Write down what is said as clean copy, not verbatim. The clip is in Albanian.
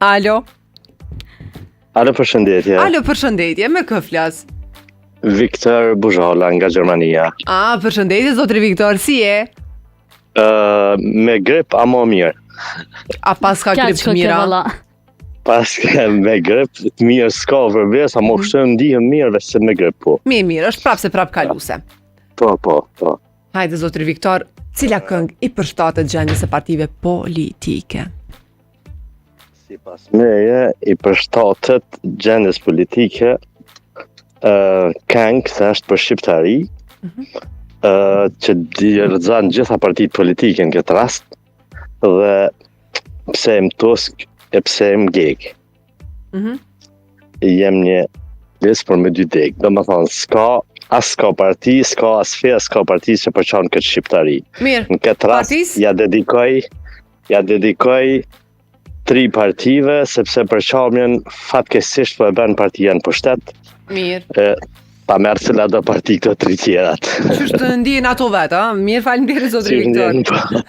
Alo. Alo, përshëndetje. Alo, përshëndetje, me kë flas? Viktor Buzholla nga Gjermania. Përshëndetje, zotri Viktor, si je? Me grip, a mo mirë. A pas ka grip të mira? Pas me grip të mirë s'ka vërbes, a mo kështë ndihem mirë veç se me grip po. Mirë, është prapë se prapë kaluse. Po. Hajde, zotri Viktor, cila këngë i përshtatet gjendjes së partive politike? Si pas meje, i përshtatet gjendjes politike këngë se është për shqiptari, që dirëzan gjitha partitë politike në këtë rast, dhe pse em Tusk e pse em Geg. Jem një listë për me dy deg. Do më thonë, s'ka parti, s'ka as fe, s'ka parti që përçon këtë shqiptari. Mirë, në këtë rast, ja dedikoj 3 partive, sepse përçamjen fatkeqësisht po e bën partia në pushtet. Mirë. Pa merë cila do parti këto 3 tjerat. Qështë të ndihen ato vetë, Mirë, faleminderit zotri Viktor.